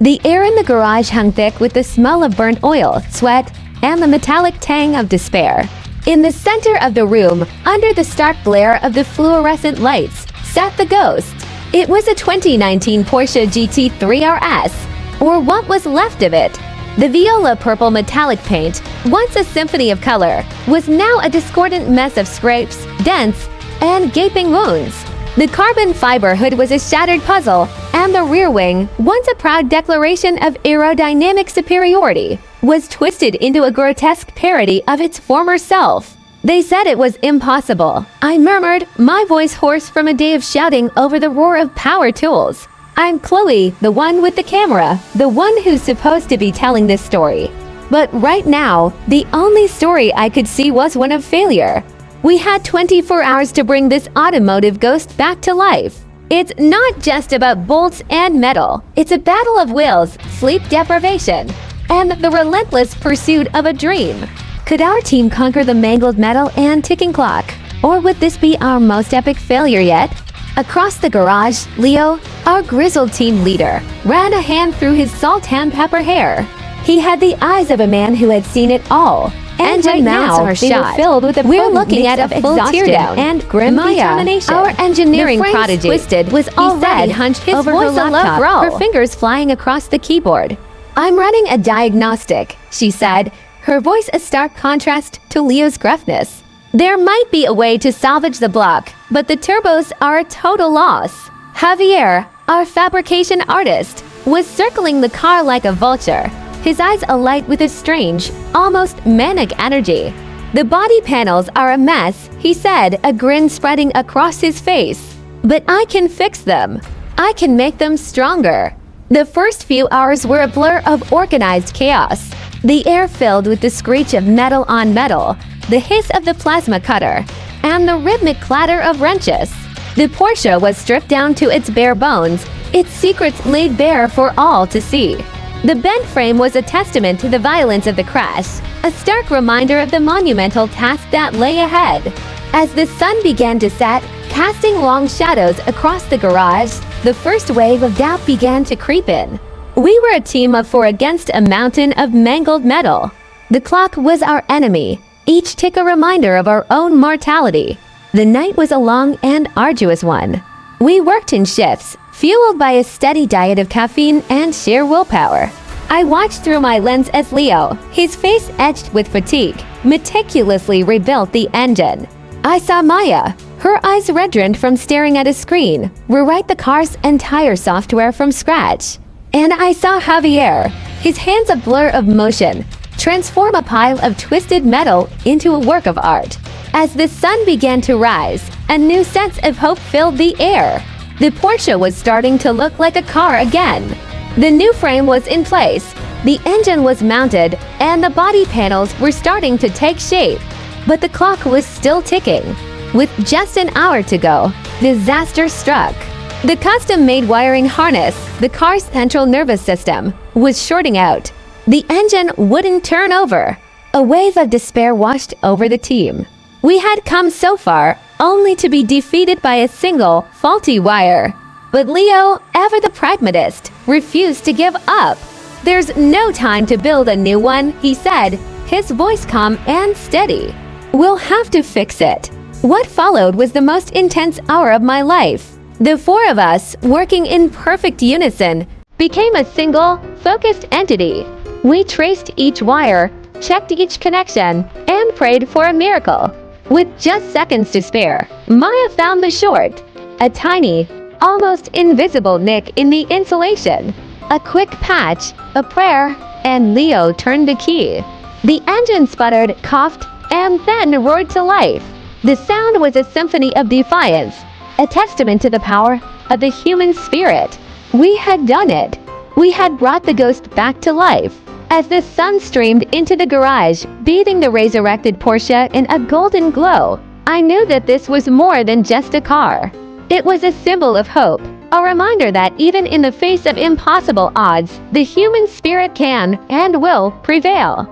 The air in the garage hung thick with the smell of burnt oil, sweat, and the metallic tang of despair. In the center of the room, under the stark glare of the fluorescent lights, sat the ghost. It was a 2019 Porsche GT3 RS, or what was left of it. The viola purple metallic paint, once a symphony of color, was now a discordant mess of scrapes, dents, and gaping wounds. The carbon fiber hood was a shattered puzzle, and the rear wing, once a proud declaration of aerodynamic superiority, was twisted into a grotesque parody of its former self. They said it was impossible. I murmured, my voice hoarse from a day of shouting over the roar of power tools. I'm Chloe, the one with the camera, the one who's supposed to be telling this story. But right now, the only story I could see was one of failure. We had 24 hours to bring this automotive ghost back to life. It's not just about bolts and metal. It's a battle of wills, sleep deprivation, and the relentless pursuit of a dream. Could our team conquer the mangled metal and ticking clock? Or would this be our most epic failure yet? Across the garage, Leo, our grizzled team leader, ran a hand through his salt and pepper hair. He had the eyes of a man who had seen it all. And right now, they were filled with a we're looking at a full teardown and grim determination. Our engineering prodigy twisted was already hunched his over her laptop, her fingers flying across the keyboard. I'm running a diagnostic, she said, her voice a stark contrast to Leo's gruffness. There might be a way to salvage the block, but the turbos are a total loss. Javier, our fabrication artist, was circling the car like a vulture, his eyes alight with a strange, almost manic energy. The body panels are a mess, he said, a grin spreading across his face. But I can fix them. I can make them stronger. The first few hours were a blur of organized chaos. The air filled with the screech of metal on metal, the hiss of the plasma cutter, and the rhythmic clatter of wrenches. The Porsche was stripped down to its bare bones, its secrets laid bare for all to see. The bent frame was a testament to the violence of the crash, a stark reminder of the monumental task that lay ahead. As the sun began to set, casting long shadows across the garage, the first wave of doubt began to creep in. We were a team of 4 against a mountain of mangled metal. The clock was our enemy, each tick a reminder of our own mortality. The night was a long and arduous one. We worked in shifts, fueled by a steady diet of caffeine and sheer willpower. I watched through my lens as Leo, his face etched with fatigue, meticulously rebuilt the engine. I saw Maya, her eyes reddened from staring at a screen, rewrite the car's entire software from scratch. And I saw Javier, his hands a blur of motion, transform a pile of twisted metal into a work of art. As the sun began to rise, a new sense of hope filled the air. The Porsche was starting to look like a car again. The new frame was in place, the engine was mounted, and the body panels were starting to take shape. But the clock was still ticking. With just an hour to go, disaster struck. The custom-made wiring harness, the car's central nervous system, was shorting out. The engine wouldn't turn over. A wave of despair washed over the team. We had come so far, only to be defeated by a single, faulty wire. But Leo, ever the pragmatist, refused to give up. There's no time to build a new one, he said, his voice calm and steady. We'll have to fix it. What followed was the most intense hour of my life. The 4 of us, working in perfect unison, became a single, focused entity. We traced each wire, checked each connection, and prayed for a miracle. With just seconds to spare, Maya found the short, a tiny, almost invisible nick in the insulation. A quick patch, a prayer, and Leo turned the key. The engine sputtered, coughed, and then roared to life. The sound was a symphony of defiance, a testament to the power of the human spirit. We had done it. We had brought the ghost back to life. As the sun streamed into the garage, bathing the resurrected Porsche in a golden glow, I knew that this was more than just a car. It was a symbol of hope, a reminder that even in the face of impossible odds, the human spirit can and will prevail.